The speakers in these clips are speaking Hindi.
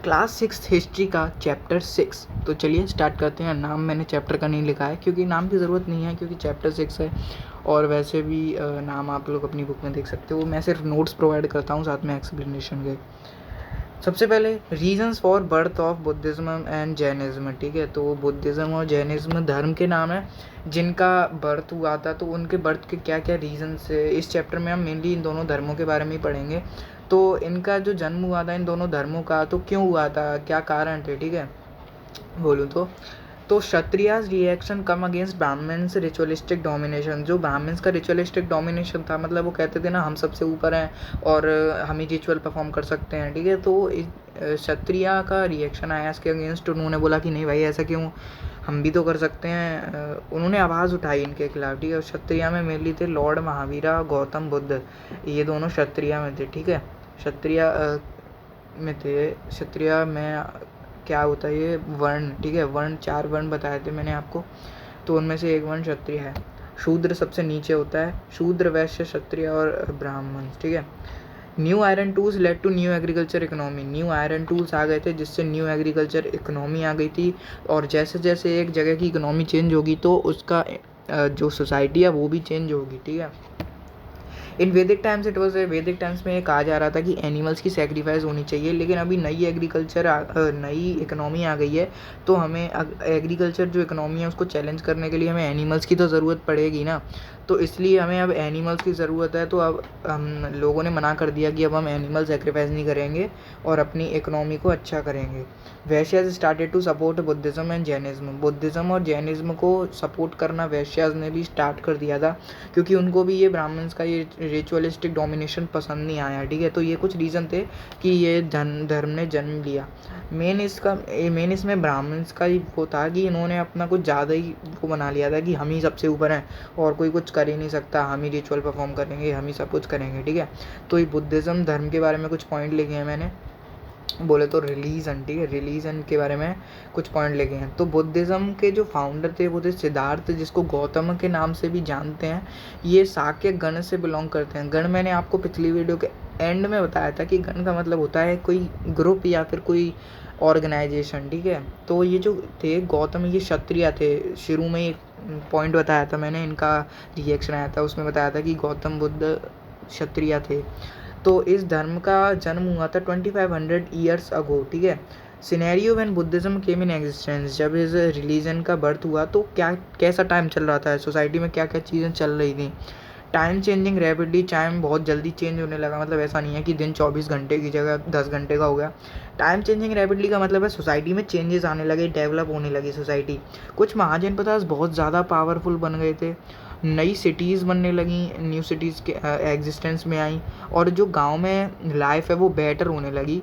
क्लास 6 हिस्ट्री का चैप्टर 6। तो चलिए स्टार्ट करते हैं। नाम मैंने चैप्टर का नहीं लिखा है क्योंकि नाम की ज़रूरत नहीं है, क्योंकि चैप्टर 6 है और वैसे भी नाम आप लोग अपनी बुक में देख सकते हो। मैं सिर्फ नोट्स प्रोवाइड करता हूँ साथ में एक्सप्लेनेशन के। सबसे पहले reasons for birth of Buddhism and Jainism. ठीक है, तो बुद्धिज़्म और जैनिज़्म धर्म के नाम है जिनका बर्थ हुआ था। तो उनके बर्थ के क्या क्या रीजंस है, इस चैप्टर में हम मेनली इन दोनों धर्मों के बारे में ही पढ़ेंगे। तो इनका जो जन्म हुआ था इन दोनों धर्मों का, तो क्यों हुआ था, क्या कारण थे। ठीक है, बोलूँ तो Kshatriyas reaction come against Brahmins ritualistic domination. जो ब्राह्मण्स का रिचुअलिस्टिक डोमिनेशन था, मतलब वो कहते थे ना हम सबसे ऊपर हैं और हम ही रिचुअल परफॉर्म कर सकते हैं। ठीक है, तो क्षत्रिय का रिएक्शन आया इसके अगेंस्ट। उन्होंने बोला कि नहीं भाई ऐसा क्यों, हम भी तो कर सकते हैं। उन्होंने आवाज़ उठाई इनके खिलाफ। ठीक है, क्षत्रिय में मेनली थे लॉर्ड महावीरा, गौतम बुद्ध, ये दोनों क्षत्रिय में थे। ठीक है, क्षत्रिय में थे। क्षत्रिय में क्या होता है ये वर्ण। ठीक है, वर्ण 4 वर्ण बताए थे मैंने आपको, तो उनमें से एक वर्ण क्षत्रिय है। शूद्र सबसे नीचे होता है, शूद्र, वैश्य, क्षत्रिय और ब्राह्मण। ठीक है, new iron tools led to new agriculture economy. New iron tools आ गए थे जिससे न्यू एग्रीकल्चर इकोनॉमी आ गई थी। और जैसे जैसे एक जगह की इकोनॉमी चेंज होगी तो उसका जो सोसाइटी है वो भी चेंज होगी। ठीक है, इन वैदिक टाइम्स इट वॉज, वैदिक टाइम्स में ये कहा जा रहा था कि एनिमल्स की सेक्रीफाइस होनी चाहिए। लेकिन अभी नई एग्रीकल्चर नई इकोनॉमी आ गई है, तो हमें एग्रीकल्चर जो इकोनॉमी है उसको चैलेंज करने के लिए हमें एनिमल्स की तो ज़रूरत पड़ेगी ना। तो इसलिए हमें अब एनिमल्स की ज़रूरत है। तो अब हम लोगों ने मना कर दिया कि अब हम एनिमल सेक्रीफाइस नहीं करेंगे और अपनी इकोनॉमी को अच्छा करेंगे। Vaishyas started to support Buddhism and Jainism. Buddhism और जैनिज़्म को सपोर्ट करना वैश्याज ने भी स्टार्ट कर दिया था, क्योंकि उनको भी ये ब्राह्मण्स का ये रिचुअलिस्टिक डोमिनेशन पसंद नहीं आया। ठीक है, तो ये कुछ रीज़न थे कि ये धर्म ने जन्म लिया। मेन इसमें ब्राह्मण्स का ही वो था कि इन्होंने अपना कुछ ज़्यादा ही वो बना लिया था कि हम ही सबसे ऊपर हैं और कोई कुछ कर ही नहीं सकता, हम ही रिचुअल परफॉर्म करेंगे, हम ही सब कुछ करेंगे। ठीक है, तो ये बुद्धिज़्म धर्म के बारे में कुछ पॉइंट लिखे हैं मैंने। बोले तो रिलीजन। ठीक है, रिलीजन के बारे में कुछ पॉइंट लिखे हैं। तो बुद्धिज़्म के जो फाउंडर थे वो थे सिद्धार्थ, जिसको गौतम के नाम से भी जानते हैं। ये शाक्य गण से बिलोंग करते हैं। गण मैंने आपको पिछली वीडियो के एंड में बताया था कि गण का मतलब होता है कोई ग्रुप या फिर कोई ऑर्गेनाइजेशन। ठीक है, तो ये जो थे गौतम, ये क्षत्रिय थे। शुरू में एक पॉइंट बताया था मैंने, इनका रिएक्शन आया था उसमें बताया था कि गौतम बुद्ध क्षत्रिय थे। तो इस धर्म का जन्म हुआ था 2500 ईयर्स अगो। ठीक है, scenario when Buddhism came in existence. जब इस रिलीजन का बर्थ हुआ तो क्या कैसा टाइम चल रहा था, सोसाइटी में क्या क्या चीज़ें चल रही थी। टाइम चेंजिंग रैपिडली, टाइम बहुत जल्दी चेंज होने लगा। मतलब ऐसा नहीं है कि दिन 24 घंटे की जगह 10 घंटे का हो गया। टाइम चेंजिंग रैपिडली का मतलब है सोसाइटी में चेंजेस आने लगे, डेवलप होने लगी सोसाइटी। कुछ महाजनपदास बहुत ज़्यादा पावरफुल बन गए थे, नई सिटीज़ बनने लगी, न्यू सिटीज़ के एग्जिस्टेंस में आई, और जो गांव में लाइफ है वो बेटर होने लगी।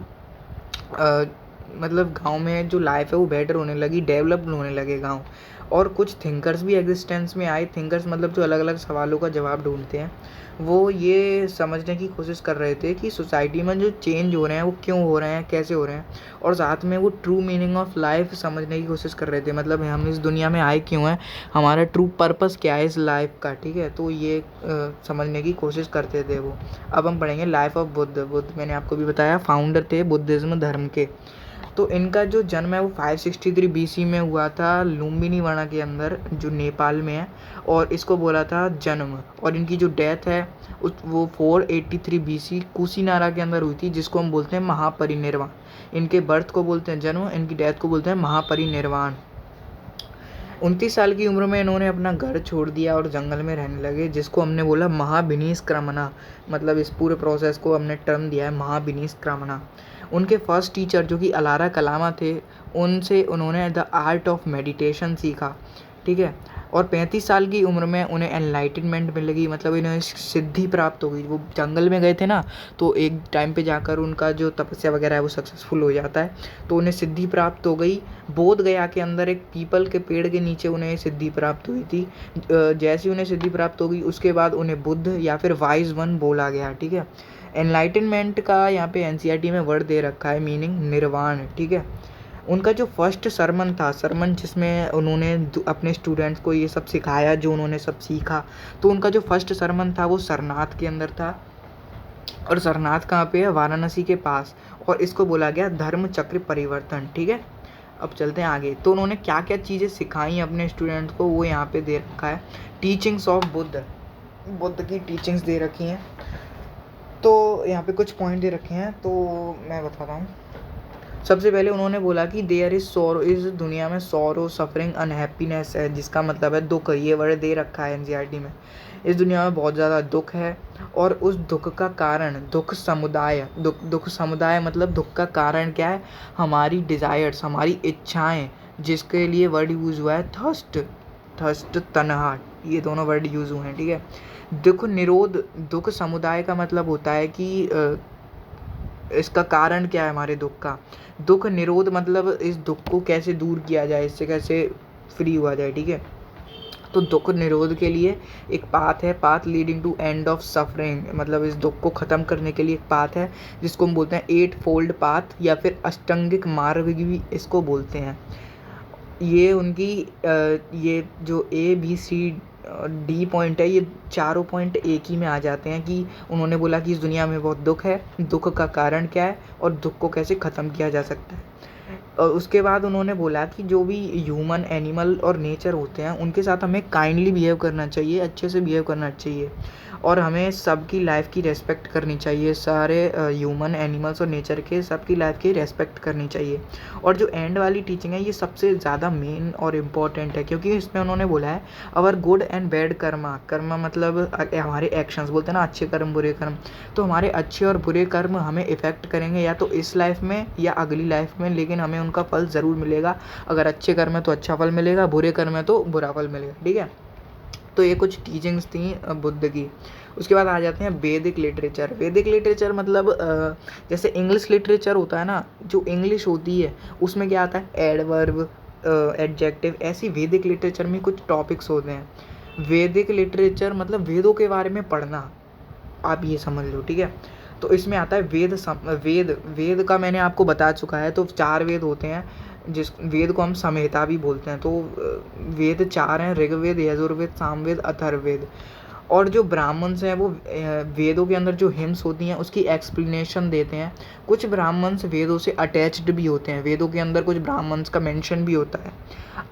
मतलब गांव में जो लाइफ है वो बेटर होने लगी, डेवलप होने लगे गांव। और कुछ थिंकर्स भी एग्जिस्टेंस में आए। थिंकर्स मतलब जो अलग अलग सवालों का जवाब ढूंढते हैं, वो ये समझने की कोशिश कर रहे थे कि सोसाइटी में जो चेंज हो रहे हैं वो क्यों हो रहे हैं, कैसे हो रहे हैं, और साथ में वो ट्रू मीनिंग ऑफ लाइफ समझने की कोशिश कर रहे थे। मतलब हम इस दुनिया में आए क्यों हैं, हमारा ट्रू पर्पस क्या है इस लाइफ का। ठीक है, तो ये समझने की कोशिश करते थे वो। अब हम पढ़ेंगे लाइफ ऑफ बुद्ध। बुद्ध मैंने आपको भी बताया फाउंडर थे बुद्धिज़्म धर्म के। तो इनका जो जन्म है वो 563 बीसी में हुआ था लुम्बिनी वना के अंदर, जो नेपाल में है, और इसको बोला था जन्म। और इनकी जो डेथ है वो 483 बीसी कुशीनारा के अंदर हुई थी, जिसको हम बोलते हैं महापरिनिर्वाण। इनके बर्थ को बोलते हैं जन्म, इनकी डेथ को बोलते हैं महापरिनिर्वाण। 29 साल की उम्र में इन्होंने अपना घर छोड़ दिया और जंगल में रहने लगे, जिसको हमने बोला महाविनिष्क्रमणा। मतलब इस पूरे प्रोसेस को हमने टर्म दिया है महाविनिष्क्रमणा। उनके फर्स्ट टीचर जो कि अलारा कलामा थे, उनसे उन्होंने द आर्ट ऑफ मेडिटेशन सीखा। ठीक है, और 35 साल की उम्र में उन्हें एनलाइटनमेंट मिलेगी, मतलब इन्हें सिद्धि प्राप्त हो गई। वो जंगल में गए थे ना, तो एक टाइम पे जाकर उनका जो तपस्या वगैरह है वो सक्सेसफुल हो जाता है, तो उन्हें सिद्धि प्राप्त हो गई। बोध गया के अंदर एक पीपल के पेड़ के नीचे उन्हें सिद्धि प्राप्त हुई थी। जैसे उन्हें सिद्धि प्राप्त हो गई उसके बाद उन्हें बुद्ध या फिर वाइज वन बोला गया। ठीक है, एनलाइटनमेंट का यहाँ पे एनसीईआरटी में वर्ड दे रखा है, मीनिंग निर्वाण। ठीक है, उनका जो फर्स्ट सरमन था, सरमन जिसमें उन्होंने अपने स्टूडेंट्स को ये सब सिखाया, जो उन्होंने सब सीखा, तो उनका जो फर्स्ट सरमन था वो सरनाथ के अंदर था। और सरनाथ कहाँ पे है? वाराणसी के पास। और इसको बोला गया धर्म चक्र परिवर्तन। ठीक है, अब चलते हैं आगे। तो उन्होंने क्या क्या चीज़ें सिखाई अपने स्टूडेंट को वो यहाँ पे दे रखा है। टीचिंग्स ऑफ बुद्ध की टीचिंग्स दे रखी हैं। तो यहाँ पे कुछ पॉइंट दे रखे हैं, तो मैं बताता हूँ। सबसे पहले उन्होंने बोला कि देयर इज सोरो, इस दुनिया में सोरो, सफरिंग, अनहैप्पीनेस है, जिसका मतलब है दुख। ये वर्ड दे रखा है एनसीईआरटी में। इस दुनिया में बहुत ज़्यादा दुख है, और उस दुख का कारण दुख समुदाय मतलब दुख का कारण क्या है? हमारी डिज़ायर्स, हमारी इच्छाएं, जिसके लिए वर्ड यूज़ हुआ है थर्स्ट, तन्हा, ये दोनों वर्ड यूज़ हुए हैं। ठीक है, दुख समुदाय का मतलब होता है कि इसका कारण क्या है हमारे दुख का। दुख निरोध मतलब इस दुख को कैसे दूर किया जाए, इससे कैसे फ्री हुआ जाए। ठीक है, तो दुख निरोध के लिए एक पाथ है, path leading to end of suffering, मतलब इस दुख को ख़त्म करने के लिए एक पाथ है, जिसको हम बोलते हैं 8 फोल्ड पाथ, या फिर अष्टांगिक मार्ग भी इसको बोलते हैं। ये उनकी ये जो ABCD पॉइंट है, ये चारों पॉइंट एक ही में आ जाते हैं कि उन्होंने बोला कि इस दुनिया में बहुत दुख है, दुख का कारण क्या है, और दुख को कैसे ख़त्म किया जा सकता है। और उसके बाद उन्होंने बोला कि जो भी ह्यूमन, एनिमल और नेचर होते हैं, उनके साथ हमें काइंडली बिहेव करना चाहिए, अच्छे से बिहेव करना चाहिए, और हमें सबकी लाइफ की रेस्पेक्ट करनी चाहिए। सारे ह्यूमन, एनिमल्स और नेचर के सबकी लाइफ की रेस्पेक्ट करनी चाहिए। और जो एंड वाली टीचिंग है, ये सबसे ज़्यादा मेन और इम्पॉर्टेंट है, क्योंकि इसमें उन्होंने बोला है अवर गुड एंड बैड कर्मा मतलब हमारे एक्शंस, बोलते हैं ना अच्छे कर्म बुरे कर्म, तो हमारे अच्छे और बुरे कर्म हमें इफ़ेक्ट करेंगे, या तो इस लाइफ में या अगली लाइफ में, लेकिन हमें उनका फल ज़रूर मिलेगा। अगर अच्छे कर्म है तो अच्छा फल मिलेगा, बुरे कर्म है तो बुरा फल मिलेगा। ठीक है, तो ये कुछ टीचिंग्स थी बुद्ध की। उसके बाद आ जाते हैं वैदिक लिटरेचर। वैदिक लिटरेचर मतलब जैसे इंग्लिश लिटरेचर होता है ना, जो इंग्लिश होती है उसमें क्या आता है? एडवर्ब, एडजेक्टिव, ऐसी वैदिक लिटरेचर में कुछ टॉपिक्स होते हैं। वैदिक लिटरेचर मतलब वेदों के बारे में पढ़ना, आप ये समझ लो। ठीक है, तो इसमें आता है वेद का मैंने आपको बता चुका है। तो 4 वेद होते हैं, जिस वेद को हम संहिता भी बोलते हैं। तो वेद 4 हैं, ऋग्वेद, यजुर्वेद, सामवेद, अथर्ववेद। और जो ब्राह्मण्स हैं वो वेदों के अंदर जो हिम्स होती हैं उसकी एक्सप्लेनेशन देते हैं। कुछ ब्राह्मण्स वेदों से अटैच्ड भी होते हैं, वेदों के अंदर कुछ ब्राह्मण्स का मेंशन भी होता है।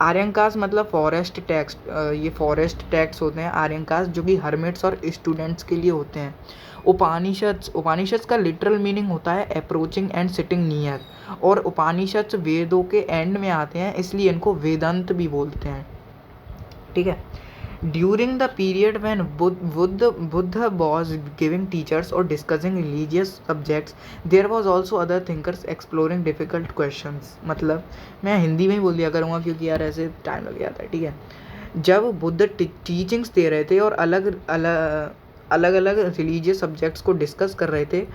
आर्यंकास मतलब फॉरेस्ट टेक्स्ट, ये फॉरेस्ट टेक्स्ट होते हैं आर्यंकास, जो कि हर्मिट्स और स्टूडेंट्स के लिए होते हैं। उपनिषद्स का लिटरल मीनिंग होता है अप्रोचिंग एंड सिटिंग नियर, और उपनिषद्स वेदों के एंड में आते हैं, इसलिए इनको वेदांत भी बोलते हैं। ठीक है, during the period when Buddha was giving teachers or discussing religious subjects, there was also other thinkers exploring difficult questions। मतलब मैं हिंदी में ही बोल दिया करूँगा क्योंकि यार ऐसे टाइम लग जाता है। ठीक है, जब बुद्ध टीचिंग्स दे रहे थे और अलग अलग रिलीजियस सब्जेक्ट्स को डिस्कस कर रहे थे,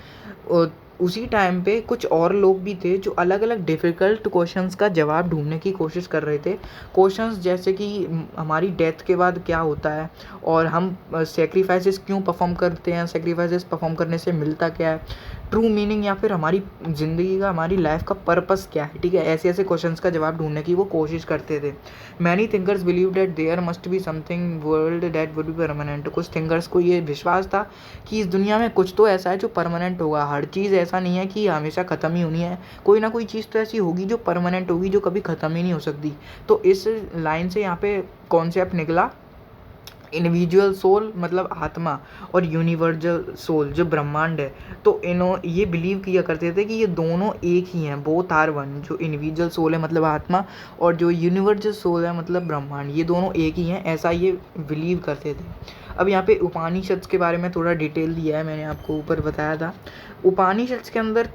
उसी टाइम पे कुछ और लोग भी थे जो अलग अलग डिफ़िकल्ट क्वेश्चंस का जवाब ढूंढने की कोशिश कर रहे थे। क्वेश्चंस जैसे कि हमारी डेथ के बाद क्या होता है, और हम सेक्रीफाइसेस क्यों परफॉर्म करते हैं, सेक्रीफाइसेस परफॉर्म करने से मिलता क्या है, ट्रू मीनिंग, या फिर हमारी ज़िंदगी का, हमारी लाइफ का पर्पस क्या है। ठीक है, ऐसे ऐसे क्वेश्चंस का जवाब ढूंढने की वो कोशिश करते थे। Many thinkers believe that there must be something world that would be permanent. कुछ थिंकर्स को ये विश्वास था कि इस दुनिया में कुछ तो ऐसा है जो परमानेंट होगा। हर चीज़ ऐसा नहीं है कि हमेशा ख़त्म ही होनी है, कोई ना कोई चीज़ तो ऐसी होगी जो परमानेंट होगी, जो कभी ख़त्म ही नहीं हो सकती। तो इस लाइन से यहाँ पे कॉन्सेप्ट निकला इंडिविजुअल सोल मतलब आत्मा, और यूनिवर्सल सोल जो ब्रह्मांड है। तो ये बिलीव किया करते थे कि ये दोनों एक ही हैं, बोथ आर वन। जो इंडिविजुअल सोल है मतलब आत्मा, और जो यूनिवर्सल सोल है मतलब ब्रह्मांड, ये दोनों एक ही हैं, ऐसा ये बिलीव करते थे। अब यहाँ पे उपनिषद के बारे में थोड़ा डिटेल दिया है, मैंने आपको ऊपर बताया था। उपनिषद के अंदर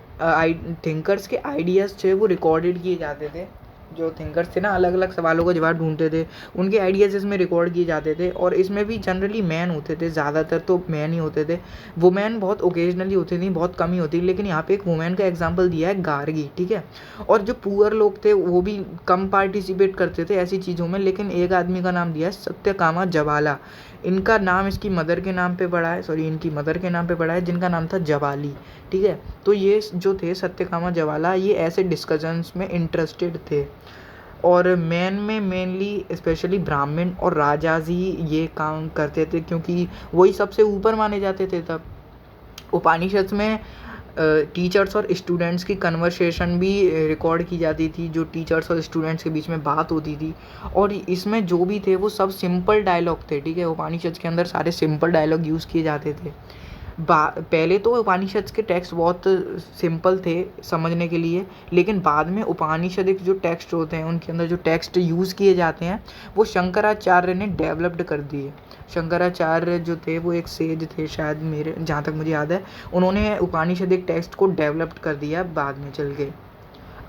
थिंकर्स के आइडियाज़ थे वो रिकॉर्डेड किए जाते थे। जो थिंकर्स थे ना, अलग अलग सवालों का जवाब ढूंढते थे, उनके आइडियाज़ इसमें रिकॉर्ड किए जाते थे। और इसमें भी जनरली मैन होते थे, ज़्यादातर तो मैन ही होते थे। वुमेन बहुत ओकेजनली होती थी, बहुत कम ही होती, लेकिन यहाँ पे एक वुमेन का एग्जांपल दिया है, गार्गी। ठीक है, और जो पुअर लोग थे वो भी कम पार्टिसिपेट करते थे ऐसी चीज़ों में, लेकिन एक आदमी का नाम दिया है सत्यकामा जवाला। इनका नाम इसकी मदर के नाम पे पड़ा है, इनकी मदर के नाम पे पड़ा है, जिनका नाम था जवाली। ठीक है, तो ये जो थे सत्यकामा जवाला, ये ऐसे डिस्कशंस में इंटरेस्टेड थे। और मेनली स्पेशली ब्राह्मण और राजाज ही ये काम करते थे, क्योंकि वही सबसे ऊपर माने जाते थे तब। उपनिषद में टीचर्स और स्टूडेंट्स की कन्वर्सेशन भी रिकॉर्ड की जाती थी, जो टीचर्स और स्टूडेंट्स के बीच में बात होती थी। और इसमें जो भी थे वो सब सिंपल डायलॉग थे, ठीक है। उपनिषद के अंदर सारे सिंपल डायलॉग यूज़ किए जाते थे। पहले तो उपनिषद के टेक्स्ट बहुत सिंपल थे समझने के लिए, लेकिन बाद में उपनिषदिक जो टेक्स्ट होते हैं उनके अंदर जो टेक्स्ट यूज़ किए जाते हैं वो शंकराचार्य ने डेवलप्ड कर दिए। शंकराचार्य जो थे वो एक सेज थे शायद, मेरे जहाँ तक मुझे याद है, उन्होंने उपनिषदिक टेक्स्ट को डेवलप्ड कर दिया बाद में चल के।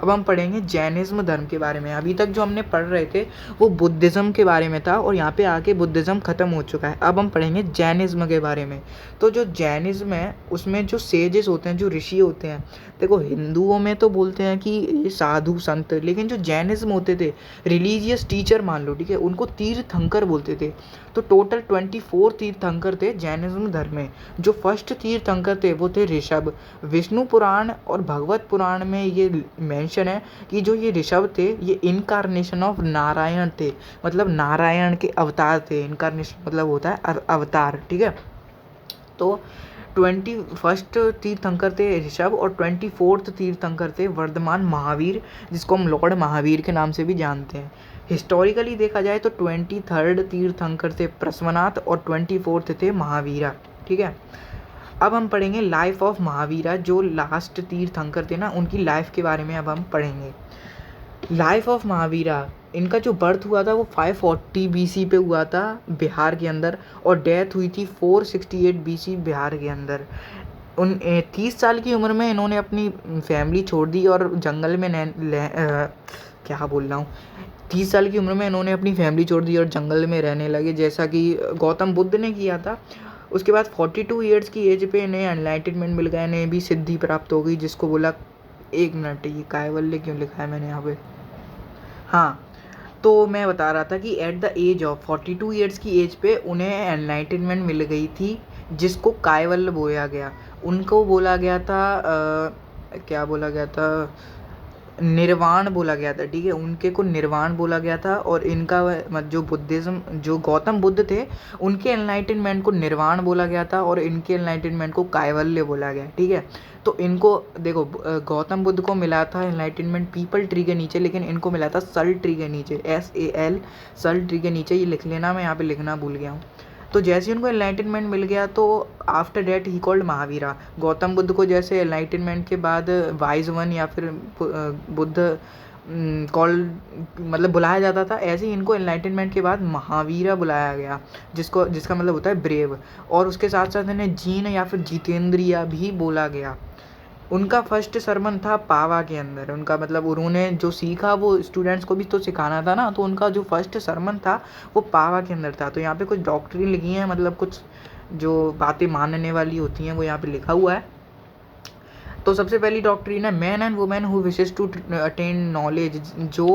अब हम पढ़ेंगे जैनिज्म धर्म के बारे में। अभी तक जो हमने पढ़ रहे थे वो बुद्धिज़्म के बारे में था और यहाँ पे आके बुद्धिज़्म ख़त्म हो चुका है। अब हम पढ़ेंगे जैनिज्म के बारे में। तो जो जैनिज्म है उसमें जो सेजेस होते हैं, जो ऋषि होते हैं, देखो हिंदुओं में तो बोलते हैं कि ये साधु संत, लेकिन जो जैनिज्म होते थे रिलीजियस टीचर मान लो, ठीक है, उनको तीर्थंकर बोलते थे। तो टोटल 24 तीर्थंकर थे जैनिज्म धर्म में। जो फर्स्ट तीर्थंकर थे वो थे ऋषभ। विष्णु पुराण और भगवत पुराण में ये मेंशन है कि जो ये ऋषभ थे ये इनकारनेशन ऑफ नारायण थे, मतलब नारायण के अवतार थे। इनकारनेशन मतलब होता है अवतार, ठीक है। तो 21st तीर्थंकर थे ऋषभ और 24th तीर्थंकर थे वर्धमान महावीर, जिसको हम लॉर्ड महावीर के नाम से भी जानते हैं। हिस्टोरिकली देखा जाए तो 23rd तीर्थंकर थे प्रस्वनाथ और 24th थे महावीरा, ठीक है। अब हम पढ़ेंगे लाइफ ऑफ महावीरा, जो लास्ट तीर्थंकर थे ना, उनकी लाइफ के बारे में अब हम पढ़ेंगे। लाइफ ऑफ महावीरा, इनका जो बर्थ हुआ था वो 540 BC पे हुआ था बिहार के अंदर, और डेथ हुई थी 468 BC बिहार के अंदर। 30 साल की उम्र में इन्होंने अपनी फैमिली छोड़ दी और जंगल में क्या बोल रहा हूँ 30 साल की उम्र में इन्होंने अपनी फैमिली छोड़ दी और जंगल में रहने लगे, जैसा कि गौतम बुद्ध ने किया था। उसके बाद 42 ईयर्स की एज पे इन्हें एनलाइटनमेंट मिल गया, इन्हें भी सिद्धि प्राप्त हो गई, जिसको बोला, एक मिनट, ये कायवल्य क्यों लिखा है मैंने यहाँ पे, हाँ, तो मैं बता रहा था कि at the age of 42 years की एज पे उन्हें एनलाइटनमेंट मिल गई थी, जिसको कायवल्य बोला गया। उनको बोला गया था क्या बोला गया था, निर्वाण बोला गया था, ठीक है, उनके को निर्वाण बोला गया था। और इनका जो बुद्धिज़्म, जो गौतम बुद्ध थे उनके एनलाइटनमेंट को निर्वाण बोला गया था और इनके एनलाइटनमेंट को कायवल्य बोला गया, ठीक है। तो इनको देखो, गौतम बुद्ध को मिला था एनलाइटनमेंट पीपल ट्री के नीचे, लेकिन इनको मिला था सल ट्री के नीचे, SAL, सल ट्री के नीचे। ये लिख लेना, मैं यहाँ पे लिखना भूल गया हूँ। तो जैसे उनको एनलाइटनमेंट मिल गया तो after that he called Mahavira. Gautam Buddha को जैसे एनलाइटनमेंट के बाद वाइज वन या फिर बुद्ध कॉल्ड मतलब बुलाया जाता था, ऐसे ही इनको एनलाइटनमेंट के बाद महावीरा बुलाया गया, जिसका मतलब होता है ब्रेव। और उसके साथ साथ इन्हें जीन या फिर जितेंद्रिया भी बोला गया। उनका फर्स्ट सरमन था पावा के अंदर। उनका मतलब उन्होंने जो सीखा वो स्टूडेंट्स को भी तो सिखाना था ना, तो उनका जो फर्स्ट सरमन था वो पावा के अंदर था। तो यहाँ पे कुछ डॉक्ट्रिन लिखी हैं, मतलब कुछ जो बातें मानने वाली होती हैं वो यहाँ पे लिखा हुआ है। तो सबसे पहली डॉक्ट्रिन है man and women who wishes to attain knowledge. जो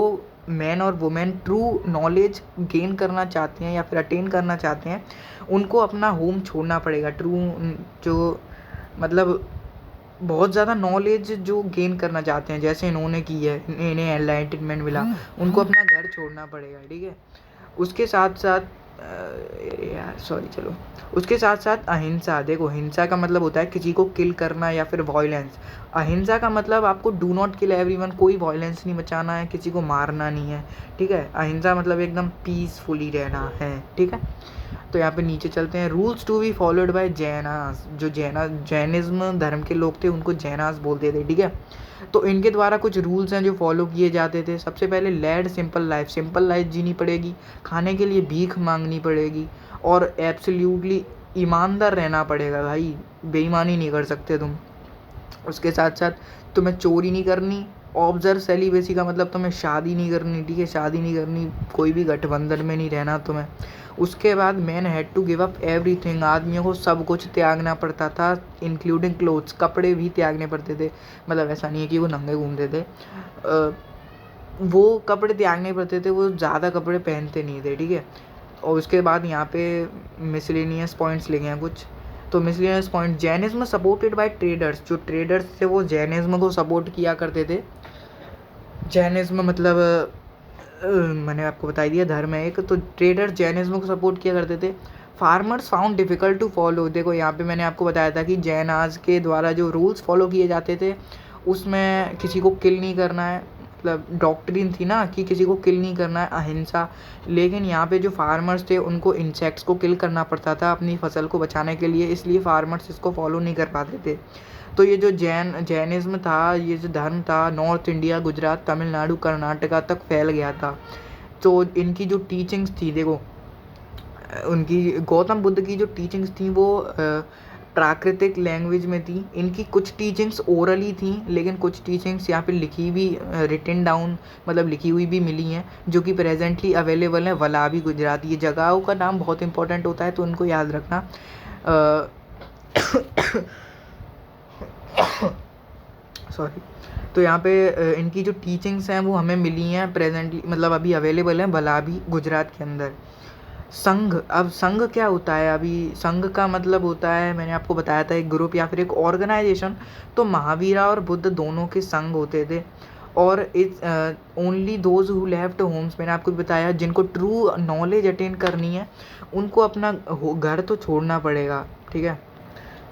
मैन और वुमेन ट्रू नॉलेज गेन करना चाहते हैं या फिर अटेन करना चाहते हैं, उनको अपना होम छोड़ना पड़ेगा। ट्रू जो मतलब बहुत ज़्यादा नॉलेज जो गेन करना चाहते हैं, जैसे इन्होंने की है, इन्हें एनलाइटनमेंट मिला, उनको अपना घर छोड़ना पड़ेगा, ठीक है। उसके साथ साथ उसके साथ साथ अहिंसा। देखो, हिंसा का मतलब होता है किसी को किल करना या फिर वॉयलेंस। अहिंसा का मतलब आपको डू नॉट किल एवरीवन, कोई वॉयलेंस नहीं मचाना है, किसी को मारना नहीं है, ठीक है। अहिंसा मतलब एकदम पीसफुली रहना है, ठीक है। तो यहाँ पे नीचे चलते हैं। Rules to be followed by Jainas. जो जैनिज्म धर्म के लोग थे उनको जैनास बोलते थे, ठीक है। तो इनके द्वारा कुछ रूल्स हैं जो फॉलो किए जाते थे। सबसे पहले led simple life, simple life जीनी पड़ेगी, खाने के लिए भीख मांगनी पड़ेगी, और एब्सोल्युटली ईमानदार रहना पड़ेगा भाई, बेईमानी नहीं कर सकते तुम। उसके साथ साथ तुम्हें चोरी नहीं करनी। ऑब्जर्व सेलिबेसी का मतलब तुम्हें शादी नहीं करनी, ठीक है, शादी नहीं करनी, कोई भी गठबंधन में नहीं रहना तुम्हें। उसके बाद man had to give up everything. आदमियों को सब कुछ त्यागना पड़ता था, इंक्लूडिंग क्लोथ्स, कपड़े भी त्यागने पड़ते थे। मतलब ऐसा नहीं है कि वो नंगे घूमते थे, वो कपड़े त्यागने पड़ते थे, वो ज़्यादा कपड़े पहनते नहीं थे, ठीक है। और उसके बाद यहाँ पे मिसलेनियस पॉइंट्स लिखे हैं कुछ। तो miscellaneous point, Jainism supported by traders. जो ट्रेडर्स थे वो जैनिज्म को सपोर्ट किया करते थे। जैनिज्म मतलब मैंने आपको बता दिया धर्म है एक, तो ट्रेडर्स जैनिज्म को सपोर्ट किया करते थे। Farmers found difficult to follow. देखो यहाँ पे मैंने आपको बताया था कि जैनाज़ के द्वारा जो रूल्स फॉलो किए जाते थे उसमें किसी को किल नहीं करना है, मतलब डॉक्ट्रिन थी ना कि किसी को किल नहीं करना है, अहिंसा। लेकिन यहाँ पे जो फार्मर्स थे उनको इंसेक्ट्स को किल करना पड़ता था अपनी फसल को बचाने के लिए, इसलिए फार्मर्स इसको फॉलो नहीं कर पाते थे। तो ये जो जैनिज़्म था, ये जो धर्म था, नॉर्थ इंडिया, गुजरात, तमिलनाडु, कर्नाटका तक फैल गया था। तो इनकी जो टीचिंग्स थी, देखो उनकी गौतम बुद्ध की जो टीचिंग्स थी वो प्राकृतिक लैंग्वेज में थी। इनकी कुछ टीचिंग्स ओरली थी, लेकिन कुछ टीचिंग्स यहाँ पे लिखी भी, रिटन डाउन मतलब लिखी हुई भी मिली हैं, जो कि प्रेजेंटली अवेलेबल हैं वलाबी गुजरात। ये जगहों का नाम बहुत इंपॉर्टेंट होता है, तो उनको याद रखना। सॉरी। तो यहाँ पे इनकी जो टीचिंग्स हैं वो हमें मिली हैं प्रेजेंटली, मतलब अभी अवेलेबल हैं वलाबी गुजरात के अंदर। संघ, अब संघ क्या होता है? अभी संघ का मतलब होता है, मैंने आपको बताया था, एक ग्रुप या फिर एक ऑर्गेनाइजेशन। तो महावीरा और बुद्ध दोनों के संघ होते थे। और it's only those who left homes, मैंने आपको बताया, जिनको ट्रू नॉलेज अटेन करनी है उनको अपना घर तो छोड़ना पड़ेगा, ठीक है।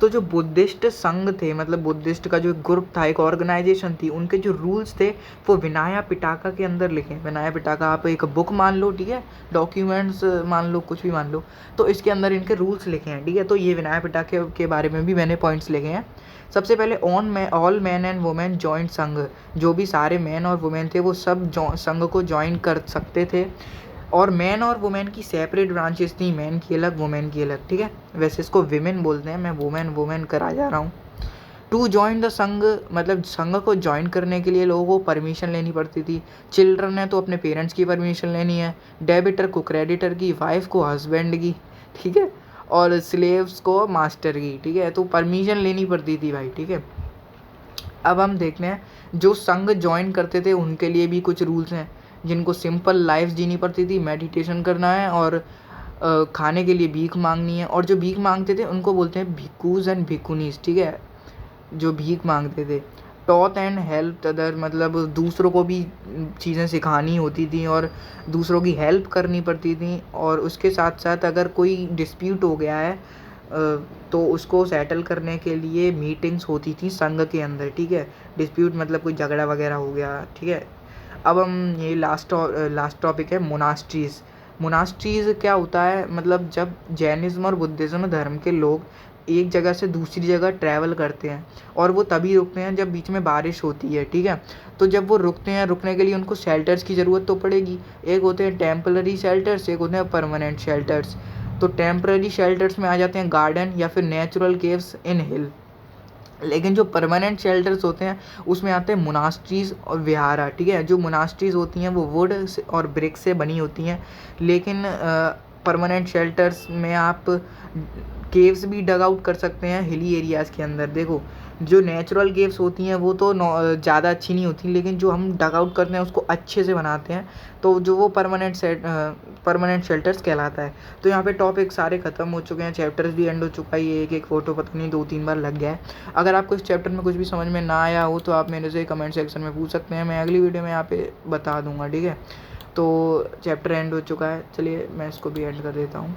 तो जो बुद्धिस्ट संघ थे, मतलब बुद्धिस्ट का जो ग्रुप था, एक ऑर्गेनाइजेशन थी, उनके जो रूल्स थे वो विनया पिटाका के अंदर लिखे। विनया पिटाका आप एक बुक मान लो, ठीक है, डॉक्यूमेंट्स मान लो, कुछ भी मान लो, तो इसके अंदर इनके रूल्स लिखे हैं, ठीक है। तो ये विनया पिटाका के बारे में भी मैंने पॉइंट्स लिखे हैं। सबसे पहले all man and women joint संघ, जो भी सारे मैन और वुमेन थे वो सब संघ को ज्वाइन कर सकते थे। और मैन और वुमेन की सेपरेट ब्रांचेस थी, मैन की अलग, वुमेन की अलग, ठीक है। वैसे इसको विमेन बोलते हैं, मैं वुमेन करा जा रहा हूँ। टू जॉइन द संघ, मतलब संघ को ज्वाइन करने के लिए लोगों को परमिशन लेनी पड़ती थी। चिल्ड्रन है तो अपने पेरेंट्स की परमिशन लेनी है, डेबिटर को क्रेडिटर की, वाइफ को हस्बैंड की, ठीक है, और स्लेव्स को मास्टर की, ठीक है। तो परमिशन लेनी पड़ती थी भाई, ठीक है। अब हम देखते हैं जो संघ ज्वाइन करते थे उनके लिए भी कुछ रूल्स हैं। जिनको सिंपल लाइफ जीनी पड़ती थी, मेडिटेशन करना है और खाने के लिए भीख मांगनी है। और जो भीख मांगते थे उनको बोलते हैं भिक्खूज एंड भिक्खुनीज, ठीक है, जो भीख मांगते थे। टॉथ एंड हेल्प अदर, मतलब दूसरों को भी चीज़ें सिखानी होती थी और दूसरों की हेल्प करनी पड़ती थी। और उसके साथ साथ अगर कोई डिस्प्यूट हो गया है तो उसको सेटल करने के लिए मीटिंग्स होती थी संघ के अंदर, ठीक है। डिस्प्यूट मतलब कोई झगड़ा वगैरह हो गया, ठीक है। अब हम ये लास्ट टॉपिक है मोनास्ट्रीज़। मोनास्ट्रीज़ क्या होता है? मतलब जब जैनिज़्म और बुद्धिज़्म धर्म के लोग एक जगह से दूसरी जगह ट्रैवल करते हैं, और वो तभी रुकते हैं जब बीच में बारिश होती है, ठीक है। तो जब वो रुकते हैं, रुकने के लिए उनको शेल्टर्स की ज़रूरत तो पड़ेगी। एक होते हैं टेम्पररी शेल्टर्स, एक होते हैं परमानेंट शेल्टर्स। तो टेम्पररी शेल्टर्स में आ जाते हैं गार्डन या फिर नेचुरल केव्स इन हिल। लेकिन जो परमानेंट शेल्टर्स होते हैं उसमें आते हैं मोनास्ट्रीज़ और विहारा, ठीक है। जो मोनास्ट्रीज़ होती हैं वो वुड और ब्रिक से बनी होती हैं, लेकिन परमानेंट शेल्टर्स में आप केव्स भी डग आउट कर सकते हैं हिली एरियाज़ के अंदर। देखो जो नेचुरल केव्स होती हैं वो तो ज़्यादा अच्छी नहीं होती, लेकिन जो हम डग आउट करते हैं उसको अच्छे से बनाते हैं, तो जो वो परमानेंट शेल्टर्स कहलाता है। तो यहाँ पे टॉपिक सारे ख़त्म हो चुके हैं, चैप्टर्स भी एंड हो चुका है। ये एक एक फ़ोटो पता नहीं 2-3 बार लग गया है। अगर आपको इस चैप्टर में कुछ भी समझ में ना आया हो तो आप मेरे से कमेंट सेक्शन में पूछ सकते हैं, मैं अगली वीडियो में यहाँ पे बता दूँगा, ठीक है। तो चैप्टर एंड हो चुका है, चलिए मैं इसको भी एंड कर देता हूँ।